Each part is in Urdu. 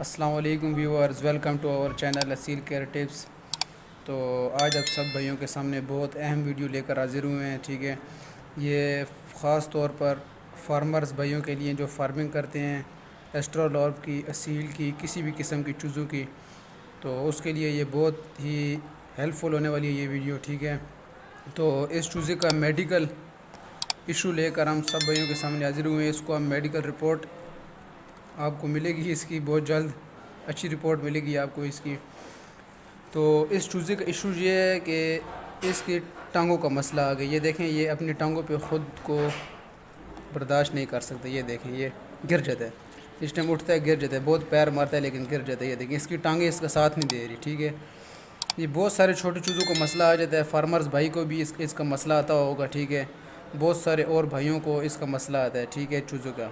السلام علیکم viewers, welcome to our channel Aseel care tips. تو آج آپ سب بھائیوں کے سامنے بہت اہم ویڈیو لے کر حاضر ہوئے ہیں، ٹھیک ہے۔ یہ خاص طور پر فارمرز بھائیوں کے لیے جو فارمنگ کرتے ہیں ایسٹرالارپ کی، اصیل کی، کسی بھی قسم کی چوزوں کی، تو اس کے لیے یہ بہت ہی ہیلپ فل ہونے والی ہے یہ ویڈیو، ٹھیک ہے۔ تو اس چوزے کا میڈیکل ایشو لے کر ہم سب بھائیوں کے سامنے حاضر ہوئے ہیں۔ اس کو ہم میڈیکل رپورٹ آپ کو ملے گی، اس کی بہت جلد اچھی رپورٹ ملے گی آپ کو اس کی۔ تو اس چوزے کا ایشو یہ ہے کہ اس کی ٹانگوں کا مسئلہ آ گیا۔ یہ دیکھیں، یہ اپنی ٹانگوں پہ خود کو برداشت نہیں کر سکتا۔ یہ دیکھیں، یہ گر جاتا ہے، اس ٹائم اٹھتا ہے گر جاتا ہے، بہت پیر مارتا ہے لیکن گر جاتا ہے۔ یہ دیکھیں، اس کی ٹانگیں اس کا ساتھ نہیں دے رہی، ٹھیک ہے۔ یہ بہت سارے چھوٹے چوزوں کو مسئلہ آ جاتا ہے، فارمرز بھائی کو بھی اس کا مسئلہ آتا ہوگا، ٹھیک ہے۔ بہت سارے اور بھائیوں کو اس کا مسئلہ آتا ہے، ٹھیک ہے، چوزوں کا۔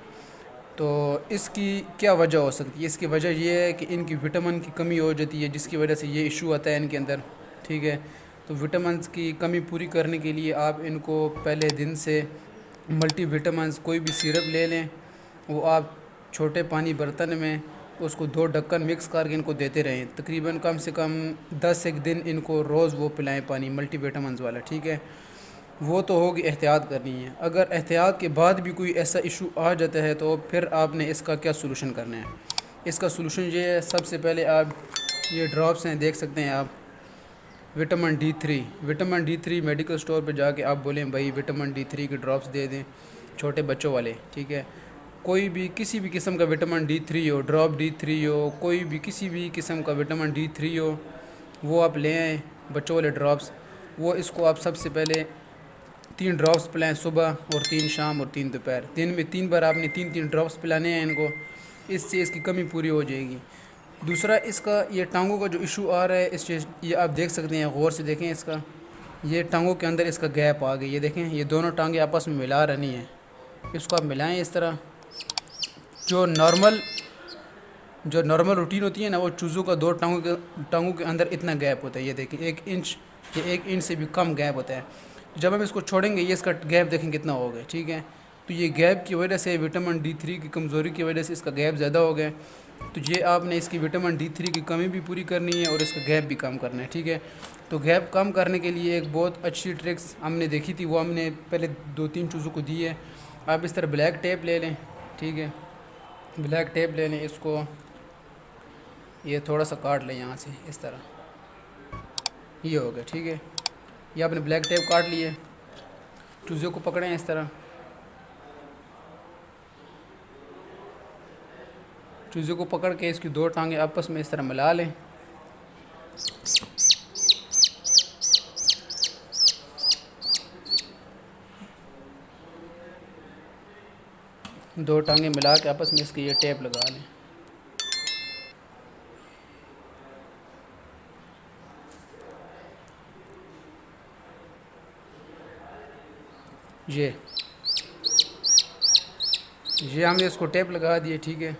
تو اس کی کیا وجہ ہو سکتی ہے؟ اس کی وجہ یہ ہے کہ ان کی وٹامن کی کمی ہو جاتی ہے، جس کی وجہ سے یہ ایشو آتا ہے ان کے اندر، ٹھیک ہے۔ تو وٹامنس کی کمی پوری کرنے کے لیے آپ ان کو پہلے دن سے ملٹی وٹامنس کوئی بھی سیرپ لے لیں، وہ آپ چھوٹے پانی برتن میں اس کو 2 ڈھکن مکس کر کے ان کو دیتے رہیں، تقریباً کم سے کم 10 ایک دن ان کو روز وہ پلائیں پانی ملٹی وٹامنس والا، ٹھیک ہے۔ وہ تو ہوگی احتیاط کرنی ہے۔ اگر احتیاط کے بعد بھی کوئی ایسا ایشو آ جاتا ہے تو پھر آپ نے اس کا کیا سولوشن کرنا ہے؟ اس کا سولوشن یہ ہے، سب سے پہلے آپ یہ ڈراپس ہیں، دیکھ سکتے ہیں آپ، وٹامن ڈی 3 میڈیکل سٹور پہ جا کے آپ بولیں بھائی وٹامن ڈی 3 کے ڈراپس دے دیں، چھوٹے بچوں والے، ٹھیک ہے۔ کوئی بھی کسی بھی قسم کا وٹامن ڈی 3 ہو، ڈراپ ڈی 3 ہو، کوئی بھی کسی بھی قسم کا وٹامن ڈی 3 ہو، وہ آپ لے آئیں، بچوں والے ڈراپس۔ وہ اس کو آپ سب سے پہلے 3 ڈراپس پلائیں، صبح اور 3 شام اور 3 دوپہر، دن میں 3 بار آپ نے 3 ڈراپس پلانے ہیں ان کو، اس سے اس کی کمی پوری ہو جائے گی۔ دوسرا، اس کا یہ ٹانگوں کا جو ایشو آ رہا ہے، اس چیز یہ آپ دیکھ سکتے ہیں، غور سے دیکھیں اس کا، یہ ٹانگوں کے اندر اس کا گیپ آ گئی، یہ دیکھیں، یہ دونوں ٹانگیں آپس میں ملا رہی ہیں۔ اس کو آپ ملائیں اس طرح، جو نارمل روٹین ہوتی ہے نا، وہ چوزوں کا 2 ٹانگوں کے اندر اتنا گیپ ہوتا ہے، یہ دیکھیں 1 انچ یا 1 انچ سے بھی کم گیپ ہوتا ہے۔ جب ہم اس کو چھوڑیں گے، یہ اس کا گیپ دیکھیں کتنا ہوگا، ٹھیک ہے۔ تو یہ گیپ کی وجہ سے، وٹامن ڈی 3 کی کمزوری کی وجہ سے اس کا گیپ زیادہ ہو گیا۔ تو یہ آپ نے اس کی وٹامن ڈی 3 کی کمی بھی پوری کرنی ہے اور اس کا گیپ بھی کم کرنا ہے، ٹھیک ہے۔ تو گیپ کم کرنے کے لیے ایک بہت اچھی ٹرکس ہم نے دیکھی تھی، وہ ہم نے پہلے 2-3 چوزوں کو دی ہے۔ آپ اس طرح بلیک ٹیپ لے لیں، ٹھیک ہے، بلیک ٹیپ لے لیں، اس کو یہ تھوڑا سا کاٹ لیں یہاں سے اس طرح، یہ ہو گیا، ٹھیک ہے۔ یہ آپ نے بلیک ٹیپ کاٹ لیے، چوزوں کو پکڑیں اس طرح، چوزوں کو پکڑ کے اس کی 2 ٹانگیں آپس میں اس طرح ملا لیں، دو ٹانگیں ملا کے آپس میں اس کی یہ ٹیپ لگا لیں۔ یہ ہم نے اس کو ٹیپ لگا دیے، ٹھیک ہے،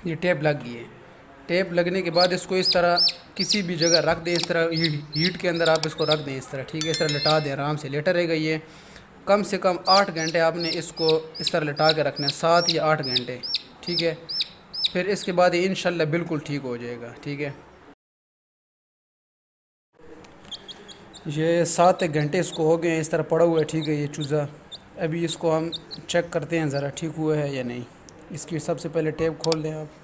یہ ٹیپ لگ گئی ہے۔ ٹیپ لگنے کے بعد اس کو اس طرح کسی بھی جگہ رکھ دیں، اس طرح ہیٹ کے اندر آپ اس کو رکھ دیں اس طرح، ٹھیک ہے، اس طرح لٹا دیں، آرام سے لیٹا رہے گا یہ۔ کم سے کم 8 گھنٹے آپ نے اس کو اس طرح لٹا کے رکھنا ہے، 7 یا 8 گھنٹے، ٹھیک ہے۔ پھر اس کے بعد یہ انشاءاللہ بالکل ٹھیک ہو جائے گا، ٹھیک ہے۔ یہ 7 ایک گھنٹے اس کو ہو گئے ہیں، اس طرح پڑا ہوا ہے، ٹھیک ہے، یہ چوزا۔ ابھی اس کو ہم چیک کرتے ہیں ذرا ٹھیک ہوا ہے یا نہیں۔ اس کی سب سے پہلے ٹیپ کھول دیں آپ،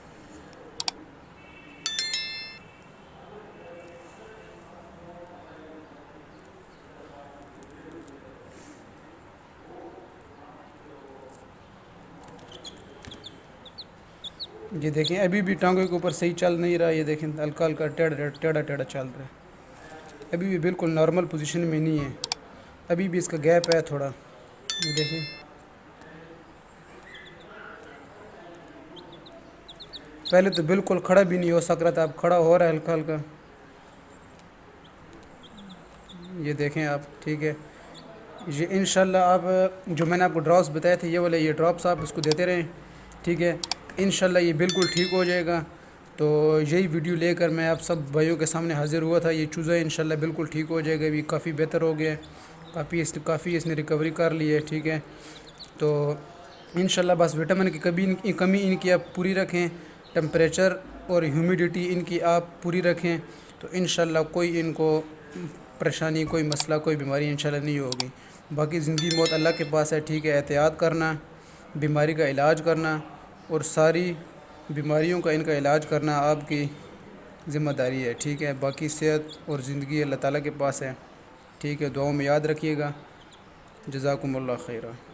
یہ دیکھیں ابھی بھی ٹانگوں کے اوپر صحیح چل نہیں رہا، یہ دیکھیں ہلکا ہلکا ٹیڑھا چل رہا ہے، ابھی بھی بالکل نارمل پوزیشن میں نہیں ہے، ابھی بھی اس کا گیپ ہے تھوڑا، یہ دیکھیں۔ پہلے تو بالکل کھڑا بھی نہیں ہو سک رہا تھا، اب کھڑا ہو رہا ہے ہلکا ہلکا، یہ دیکھیں آپ، ٹھیک ہے۔ یہ انشاءاللہ آپ جو میں نے آپ کو ڈراپس بتائے تھے، یہ والے یہ ڈراپس آپ اس کو دیتے رہیں، ٹھیک ہے، انشاءاللہ یہ بالکل ٹھیک ہو جائے گا۔ تو یہی ویڈیو لے کر میں آپ سب بھائیوں کے سامنے حاضر ہوا تھا۔ یہ چوزا انشاءاللہ بالکل ٹھیک ہو جائے گا، ابھی کافی بہتر ہو گیا ہے، کافی اس نے ریکوری کر لی ہے، ٹھیک ہے۔ تو انشاءاللہ بس وٹامن کی کمی ان کی آپ پوری رکھیں، ٹمپریچر اور ہیومیڈیٹی ان کی آپ پوری رکھیں، تو انشاءاللہ کوئی ان کو پریشانی، کوئی مسئلہ، کوئی بیماری انشاءاللہ نہیں ہوگی۔ باقی زندگی موت اللہ کے پاس ہے، ٹھیک ہے، احتیاط کرنا، بیماری کا علاج کرنا اور ساری بیماریوں کا ان کا علاج کرنا آپ کی ذمہ داری ہے، ٹھیک ہے۔ باقی صحت اور زندگی اللہ تعالیٰ کے پاس ہے، ٹھیک ہے۔ دعاؤں میں یاد رکھیے گا۔ جزاکم اللہ خیرہ۔